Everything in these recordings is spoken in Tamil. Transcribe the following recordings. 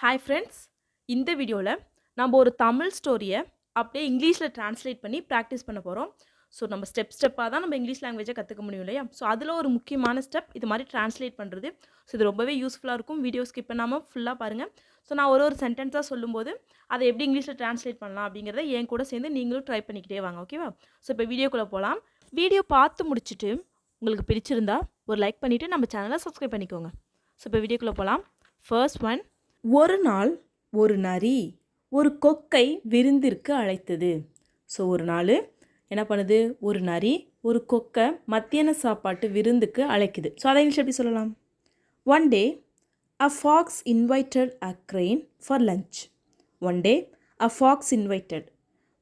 ஹாய் ஃப்ரெண்ட்ஸ், இந்த வீடியோவில் நம்ம ஒரு தமிழ் ஸ்டோரியை அப்படியே இங்கிலீஷில் ட்ரான்ஸ்லேட் பண்ணி ப்ராக்டிஸ் பண்ண போகிறோம். ஸோ நம்ம ஸ்டெப்பாக தான் நம்ம இங்கிலீஷ் லாங்குவேஜை கற்றுக்க முடியும் இல்லையா? ஸோ அதில் ஒரு முக்கியமான ஸ்டெப் இது மாதிரி ட்ரான்ஸ்லேட் பண்ணுறது. ஸோ இது ரொம்பவே யூஸ்ஃபுல்லாக இருக்கும். வீடியோ ஸ்கிப் பண்ணாமல் ஃபுல்லாக பாருங்கள். ஸோ நான் ஒரு சென்டென்ஸாக சொல்லும்போது அதை எப்படி இங்கிலீஷில் ட்ரான்ஸ்லேட் பண்ணலாம் அப்படிங்கிறத என் கூட சேர்ந்து நீங்களும் ட்ரை பண்ணிக்கிட்டே வாங்க, ஓகேவா? ஸோ இப்போ வீடியோக்குள்ளே போகலாம். வீடியோ பார்த்து முடிச்சுட்டு உங்களுக்கு பிடிச்சிருந்தா ஒரு லைக் பண்ணிவிட்டு நம்ம சேனலை சப்ஸ்கிரைப் பண்ணிக்கோங்க. ஸோ இப்போ வீடியோக்குள்ளே போகலாம். First one. ஒரு நாள் ஒரு நரி ஒரு கொக்கை விருந்திற்கு அழைத்தது. ஸோ ஒரு நாள் என்ன பண்ணுது, ஒரு நரி ஒரு கொக்கை மத்தியான சாப்பாட்டு விருந்துக்கு அழைக்குது. ஸோ அதை இங்கிலீஷ் எப்படி சொல்லலாம்? One day a fox invited a grain for lunch. One day a fox invited,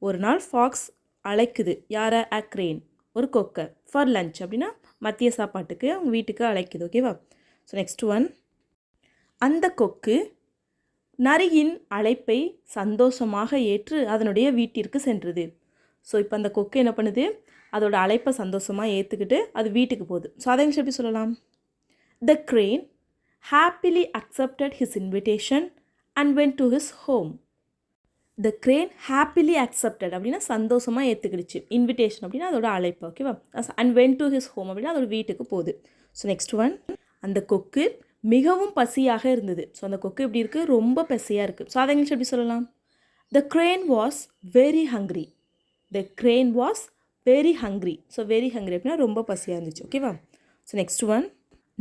ஒரு நாள் ஃபாக்ஸ் அழைக்குது யாரை? அ க்ரெயின், ஒரு கொக்கை, ஃபார் லஞ்ச் அப்படின்னா மத்திய சாப்பாட்டுக்கு அவங்க வீட்டுக்கு அழைக்குது, ஓகேவா? So next one. அந்த கொக்கு நரியின் அழைப்பை சந்தோஷமாக ஏற்று அதனுடைய வீட்டிற்கு சென்றது. ஸோ இப்போ அந்த கொக்கு என்ன பண்ணுது, அதோட அழைப்பை சந்தோஷமாக ஏற்றுக்கிட்டு அது வீட்டுக்கு போகுது. ஸோ அதை எப்படி சொல்லலாம்? த crane happily accepted his invitation and went to his home. The crane happily accepted அப்படின்னா சந்தோஷமாக ஏற்றுக்கிடுச்சு. இன்விடேஷன் அப்படின்னா அதோட அழைப்பு, ஓகேவா? And went to his home அப்படின்னா அதோட வீட்டுக்கு போகுது. So next one. அந்த கொக்கு மிகவும் பசியாக இருந்தது. ஸோ அந்த கொக்கு எப்படி இருக்குது, ரொம்ப பசியாக இருக்குது. ஸோ அதை இங்கிலீஷ் எப்படி சொல்லலாம்? த crane was very hungry. The crane was very hungry. So very hungry அப்படின்னா ரொம்ப பசியாக இருந்துச்சு, ஓகேவா? So next one.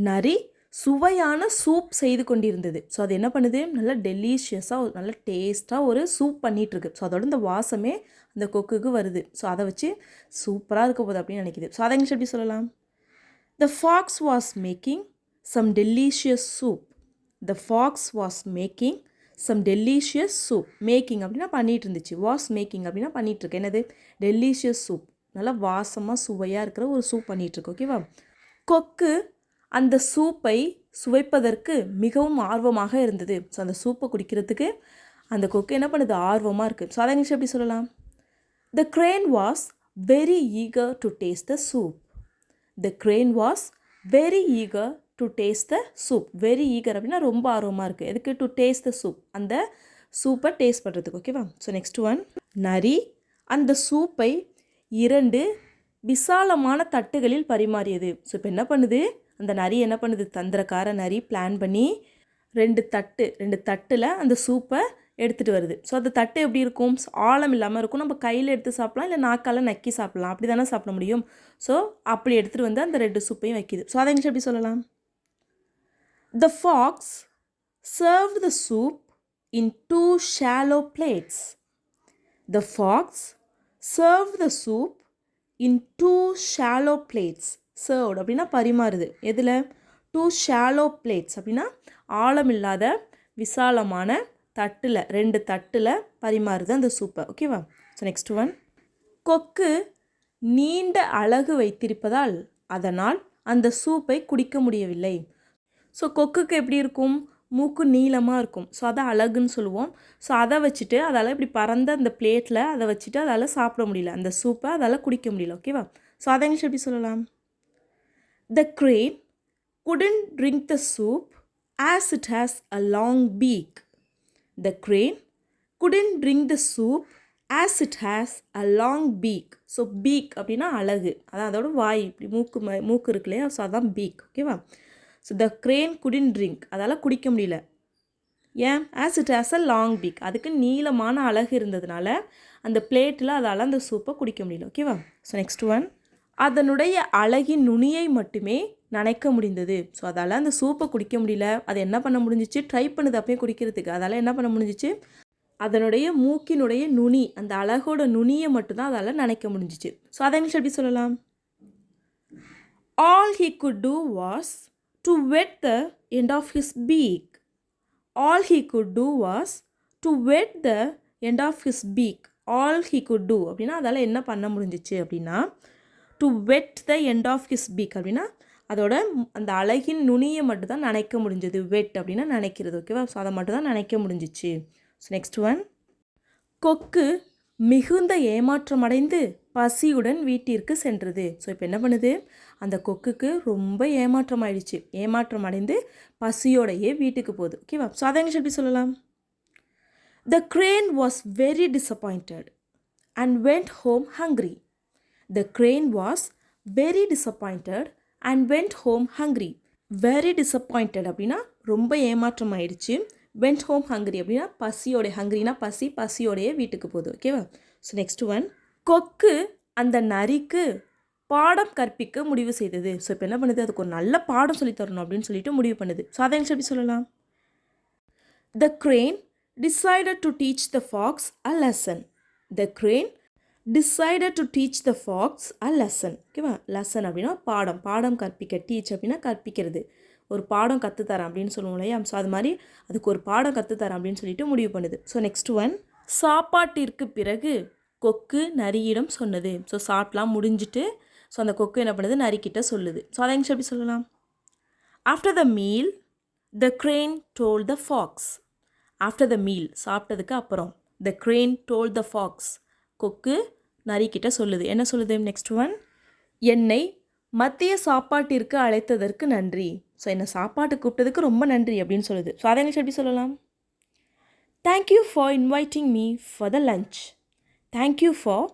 நரி சுவையான சூப் செய்து கொண்டிருந்தது. ஸோ அது என்ன பண்ணுது, நல்லா டெலிஷியஸாக நல்ல டேஸ்ட்டாக ஒரு சூப் பண்ணிகிட்ருக்கு. ஸோ அதோட இந்த வாசமே அந்த கொக்குக்கு வருது. ஸோ அதை வச்சு சூப்பராக இருக்க போகுது அப்படின்னு நினைக்கிது. ஸோ அதை இங்கிலீஷ் எப்படி சொல்லலாம்? The fox was making some delicious soup. The fox was making some delicious soup. Making அப்படின்னா பண்ணிகிட்டு இருந்துச்சு. was making அப்படின்னா பண்ணிகிட்ருக்கு. என்னது? delicious soup. நல்லா வாசமாக சுவையாக இருக்கிற ஒரு சூப் பண்ணிகிட்ருக்கு, ஓகேவா? கொக்கு அந்த சூப்பை சுவைப்பதற்கு மிகவும் ஆர்வமாக இருந்தது. ஸோ அந்த சூப்பை குடிக்கிறதுக்கு அந்த கொக்கு என்ன பண்ணுது, ஆர்வமாக இருக்குது. ஸோ அதை இங்கிலீஷ் எப்படி சொல்லலாம்? The crane was very eager to taste the soup. The crane was very eager to taste the soup. Very eager அப்படின்னா ரொம்ப ஆர்வமாக இருக்குது. எதுக்கு? டு டேஸ்ட் த சூப், அந்த சூப்பை டேஸ்ட் பண்ணுறதுக்கு, ஓகேவா? So next one. நரி அந்த சூப்பை 2 விசாலமான தட்டுகளில் பரிமாறியது. ஸோ இப்போ என்ன பண்ணுது, அந்த நரி என்ன பண்ணுது, தந்திரக்கார நரி பிளான் பண்ணி 2 தட்டில் அந்த சூப்பை எடுத்துகிட்டு வருது. ஸோ அந்த தட்டு எப்படி இருக்கும், ஆழம் இல்லாமல் இருக்கும். நம்ம கையில் எடுத்து சாப்பிட்லாம், இல்லை நாக்கால் நக்கி சாப்பிட்லாம், அப்படி தானே சாப்பிட முடியும். ஸோ அப்படி எடுத்துகிட்டு வந்து அந்த 2 சூப்பையும் வைக்கிது. ஸோ அதை எப்படி சொல்லலாம்? The fox served the soup in 2 shallow plates. The fox served the soup in 2 shallow plates. Served அப்படின்னா பரிமாறுது. எதில்? 2 shallow plates அப்படின்னா ஆழமில்லாத விசாலமான தட்டில், 2 தட்டில் பரிமாறுது அந்த சூப்பை, ஓகேவா? So next one. கொக்கு நீண்ட அலகு வைத்திருப்பதால் அதனால் அந்த சூப்பை குடிக்க முடியவில்லை. ஸோ கொக்குக்கு எப்படி இருக்கும், மூக்கு நீளமாக இருக்கும். ஸோ அதை அழகுன்னு சொல்லுவோம். ஸோ அதை வச்சுட்டு அதால் இப்படி பறந்த அந்த பிளேட்டில் அதை வச்சுட்டு அதால் சாப்பிட முடியல, அந்த சூப்பை அதால் குடிக்க முடியல, ஓகேவா? ஸோ அதை எங்கே எப்படி சொல்லலாம்? த crane couldn't drink the soup as it has a long beak. The crane couldn't drink the soup as it has a long beak. So beak அப்படின்னா அழகு, அதான் அதோட வாய், இப்படி மூக்கு இருக்கு இல்லையா? ஸோ அதான் beak, ஓகேவா? So the crane couldn't drink, அதால் குடிக்க முடியல. ஏன்? as it has a long beak, அதுக்கு நீளமான அழகு இருந்ததுனால அந்த பிளேட்டில் அதால் அந்த சூப்பை குடிக்க முடியல, ஓகேவா? So next one. அதனுடைய அழகின் நுனியை மட்டுமே நனைக்க முடிந்தது. ஸோ அதால் அந்த சூப்பை குடிக்க முடியல. அது என்ன பண்ண முடிஞ்சிச்சு, ட்ரை பண்ணுது அப்பயே குடிக்கிறதுக்கு. அதால் என்ன பண்ண முடிஞ்சிச்சு, அதனுடைய மூக்கினுடைய நுனி, அந்த அழகோட நுனியை மட்டும்தான் அதால் நனைக்க முடிஞ்சிச்சு. ஸோ அதை எப்படி சொல்லலாம்? All he could do was to wet the end of his beak. All he could do was to wet the end of his beak. All he could do அப்படின்னா அதால் என்ன பண்ண முடிஞ்சிச்சு அப்படின்னா, to wet the end of his beak அப்படின்னா அதோட அந்த அழகின் நுனியை மட்டும் தான் நனைக்க முடிஞ்சது. வெட் அப்படின்னா நனைக்கிறது, ஓகேவா? ஸோ அதை மட்டும் தான் நனைக்க முடிஞ்சிச்சு. So next one. கொக்கு மிகுந்த ஏமாற்றமடைந்து பசியுடன் வீட்டிற்கு சென்றது. ஸோ இப்போ என்ன பண்ணுது, அந்த கொக்குக்கு ரொம்ப ஏமாற்றம் அடைந்து பசியோடையே வீட்டுக்கு போகுது, ஓகேவா? ஸோ அதை எப்படி சொல்லலாம்? The crane was very disappointed and went home hungry. The crane was very disappointed and went home hungry. Very disappointed அப்படின்னா ரொம்ப ஏமாற்றம் ஆயிடுச்சு. Went home hungry அப்படின்னா பசியோடைய ஹங்கிரினா பசியோடைய வீட்டுக்கு போகுது. ஓகேவா? ஸோ நெக்ஸ்ட் ஒன், கொக்கு அந்த நரிக்கு பாடம் கற்பிக்க முடிவு செய்தது. ஸோ இப்போ என்ன பண்ணுது, அதுக்கு ஒரு நல்ல பாடம் சொல்லி தரணும் அப்படின்னு சொல்லிட்டு முடிவு பண்ணுது. ஸோ அதை எப்படி சொல்லலாம்? The crane decided to teach the fox a lesson. The crane decided to teach the fox a lesson. ஓகேவா? லெசன் அப்படின்னா பாடம் கற்பிக்க. டீச் அப்படின்னா கற்பிக்கிறது. ஒரு பாடம் கற்றுத்தரேன் அப்படின்னு சொல்லுவோம் இல்லையா? ஸோ அது மாதிரி அதுக்கு ஒரு பாடம் கற்றுத்தரேன் அப்படின்னு சொல்லிட்டு முடிவு பண்ணுது. ஸோ நெக்ஸ்ட் ஒன், சாப்பாட்டிற்கு பிறகு கொக்கு நரியிடம் சொன்னது. ஸோ சாப்பிட்லாம் முடிஞ்சிட்டு ஸோ அந்த கொக்கு என்ன பண்ணுது, நரிக்கிட்ட சொல்லுது. ஸோ அதை எப்படி சொல்லலாம்? After the meal the crane told the fox. After the meal, சாப்பிட்டதுக்கு அப்புறம் the crane told the fox. கொக்கு நரிக்கிட்ட சொல்லுது. என்ன சொல்லுது? நெக்ஸ்ட் ஒன், என்னை மத்திய சாப்பாட்டிற்கு அழைத்ததற்கு நன்றி. ஸோ என்னை சாப்பாட்டுக்கு கூப்பிட்டதுக்கு ரொம்ப நன்றி அப்படின்னு சொல்லுது. ஸோ அதை எப்படி சொல்லலாம்? Thank you for inviting me for the lunch. Thank you for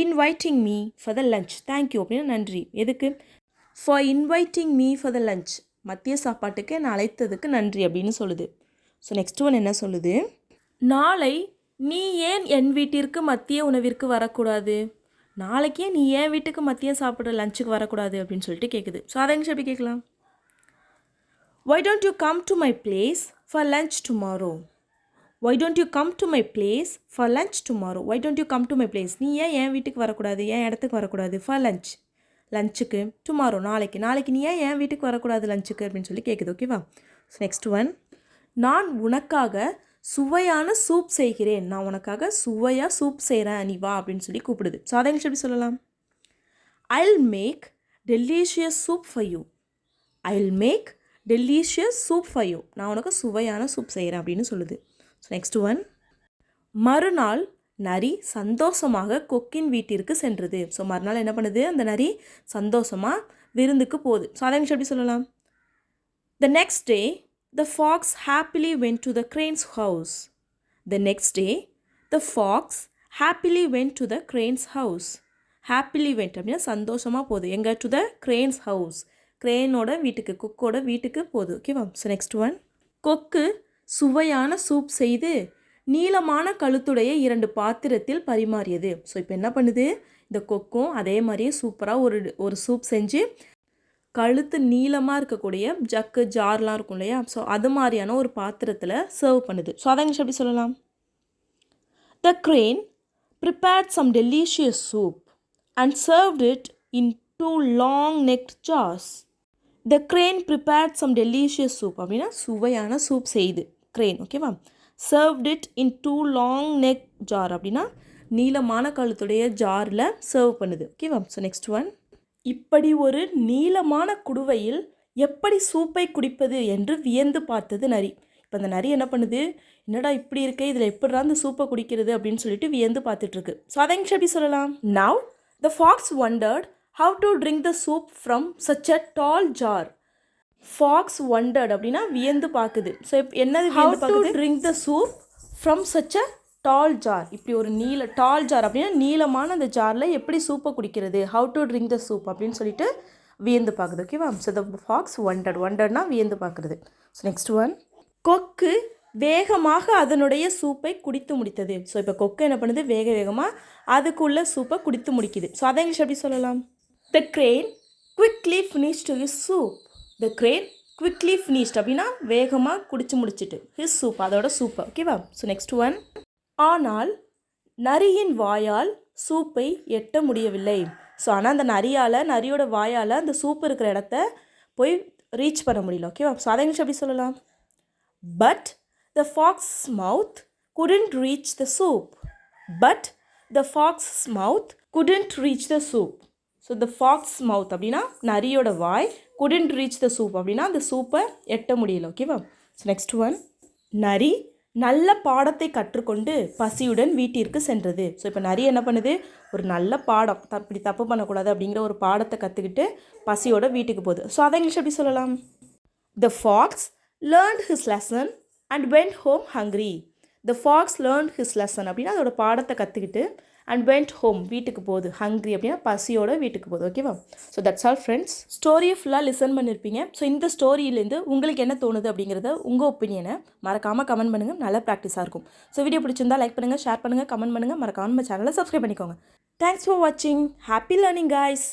inviting me for the lunch. Thank you அப்படின்னா நன்றி. எதுக்கு? For inviting me for the lunch. மத்திய சாப்பாட்டுக்கு என்னை அழைத்ததுக்கு நன்றி அப்படின்னு சொல்லுது. ஸோ நெக்ஸ்ட் ஒன் என்ன சொல்லுது? நாளை நீ ஏன் என் வீட்டிற்கு மத்திய உணவிற்கு வரக்கூடாது? நாளைக்கே நீ ஏன் வீட்டுக்கு மத்திய சாப்பிட்ற லஞ்சுக்கு வரக்கூடாது அப்படின்னு சொல்லிட்டு கேட்குது. ஸோ அதை எப்படி கேட்கலாம்? Why don't you come to my place for lunch tomorrow? Why don't you come to my place for lunch tomorrow? Why don't you come to my place? நீ ஏன் என் வீட்டுக்கு வரக்கூடாது, என் இடத்துக்கு வரக்கூடாது? for lunch, லஞ்சுக்கு. டுமாரோ, நாளைக்கு நீ ஏன் என் வீட்டுக்கு வரக்கூடாது லஞ்சுக்கு அப்படின்னு சொல்லி கேட்குது. ஓகேவா? ஸோ நெக்ஸ்ட் ஒன், நான் உனக்காக சுவையான சூப் செய்கிறேன். நான் உனக்காக சுவையாக சூப் செய்கிறேன், நீ வா அப்படின்னு சொல்லி கூப்பிடுது. ஸோ அதை எப்படி சொல்லலாம்? I'll make delicious soup for you. I'll make delicious soup for you. நான் உனக்கு சுவையான சூப் செய்கிறேன் அப்படின்னு சொல்லுது. ஸோ நெக்ஸ்ட் ஒன், மறுநாள் நரி சந்தோஷமாக கொக்கின் வீட்டிற்கு சென்றது. ஸோ மறுநாள் என்ன பண்ணுது, அந்த நரி சந்தோஷமாக விருந்துக்கு போகுது. ஸோ அதை எப்படி சொல்லலாம்? The next day, the fox happily went to the crane's house. The next day, the fox happily went to the crane's house. Happily went அப்படின்னா சந்தோஷமாக போகுது. எங்கே? to the crane's house. கிரேனோட வீட்டுக்கு, கொக்கோட வீட்டுக்கு போகுது. ஓகேவா? ஸோ நெக்ஸ்ட் ஒன், கொக்கு சுவையான சூப் செய்து நீளமான கழுத்துடைய 2 பாத்திரத்தில் பரிமாறியது. ஸோ இப்போ என்ன பண்ணுது, இந்த கொக்கும் அதே மாதிரியே சூப்பராக ஒரு சூப் செஞ்சு கழுத்து நீளமாக இருக்கக்கூடிய ஜக்கு ஜார்லாம் இருக்கும் இல்லையா? ஸோ அது மாதிரியான ஒரு பாத்திரத்தில் சர்வ் பண்ணுது. ஸோ அதை எப்படி சொல்லலாம்? The crane prepared some delicious soup and served it in 2 long-necked jars. The crane prepared some delicious soup அப்படின்னா சுவையான சூப் செய்து crane. ஓகேவா? served it in 2 long-necked jar அப்படின்னா நீளமான கழுத்துடைய ஜாரில் சர்வ் பண்ணுது. ஓகேவா? ஸோ நெக்ஸ்ட் ஒன், இப்படி ஒரு நீளமான குடுவையில் எப்படி சூப்பை குடிப்பது என்று வியந்து பார்த்தது நரி. இப்போ அந்த நரி என்ன பண்ணுது, என்னடா இப்படி இருக்கே, இதில் எப்படிடா அந்த சூப்பை குடிக்கிறது அப்படின்னு சொல்லிட்டு வியந்து பார்த்துட்ருக்கு. ஸோ அதை எப்படி சொல்லலாம்? Now the fox wondered how to drink the soup from such a tall jar. Fox wondered அப்படின்னா வியந்து பார்க்குது. ஸோ என்னது வியந்து பார்க்குது? How to drink the soup from such a tall jar. இப்படி ஒரு டால் ஜார் அப்படின்னா நீளமான அந்த ஜாரில் எப்படி சூப்பை குடிக்கிறது, how to drink the soup அப்படின்னு சொல்லிட்டு வியந்து பார்க்குது. ஓகேவா? ஸோ த ஃபாக்ஸ் வண்டர்னா வியந்து பார்க்குறது. ஸோ நெக்ஸ்ட் ஒன், கொக்கு வேகமாக அதனுடைய சூப்பை குடித்து முடித்தது. ஸோ இப்போ கொக்கு என்ன பண்ணுது, வேகமாக அதுக்குள்ள சூப்பை குடித்து முடிக்குது. ஸோ அதை எப்படி சொல்லலாம்? The crane quickly finished his soup. The crane quickly finished அப்படின்னா வேகமாக குடிச்சு முடிச்சிட்டு his soup, அதோட சூப்பை. ஓகேவா? ஸோ நெக்ஸ்ட் ஒன், ஆனால் நரியின் வாயால் சூப்பை எட்ட முடியவில்லை. ஸோ ஆனால் அந்த நரியோட வாயால் அந்த சூப்பு இருக்கிற இடத்த போய் ரீச் பண்ண முடியல. ஓகேவா? ஸோ அதை எப்படி சொல்லலாம்? But the fox mouth couldn't reach the soup. But the fox's mouth couldn't reach the soup. So the fox's mouth அப்படின்னா நரியோட வாய், couldn't reach the soup அப்படின்னா அந்த சூப்பை எட்ட முடியல. ஓகேவா? ஸோ நெக்ஸ்ட் ஒன், நரி நல்ல பாடத்தை கற்றுக்கொண்டு பசியுடன் வீட்டிற்கு சென்றது. ஸோ இப்போ நரி என்ன பண்ணுது, ஒரு நல்ல பாடம், இப்படி தப்பு பண்ணக்கூடாது அப்படிங்கிற ஒரு பாடத்தை கற்றுக்கிட்டு பசியோட வீட்டுக்கு போகுது. ஸோ அதை எப்படி சொல்லலாம்? The fox learned his lesson and went home hungry. The fox learn his lesson அப்படின்னா அதோட பாடத்தை கற்றுக்கிட்டு அண்ட் வெண்ட் ஹோம் வீட்டுக்கு போகுது. ஹங்க்ரி அப்படின்னா பசியோட வீட்டுக்கு போகுது. ஓகேவா? So that's all friends. ஸ்டோரியை ஃபுல்லாக லிசன் பண்ணியிருப்பீங்க. ஸோ இந்த ஸ்டோரியிலேருந்து உங்களுக்கு என்ன தோணுது அப்படிங்கிறத உங்கள் ஒப்பீனியனை மறக்காமல் கமெண்ட் பண்ணுங்கள். நல்ல ப்ராக்டிஸாக இருக்கும். ஸோ வீடியோ பிடிச்சிருந்தா லைக் பண்ணுங்கள், ஷேர் பண்ணுங்கள், கமெண்ட் பண்ணுங்கள். மறக்காமல் நம்ம சேனலை சப்ஸ்கிரைப் பண்ணிக்கோங்க. தேங்க்ஸ் ஃபார் வாட்சிங். Happy learning guys.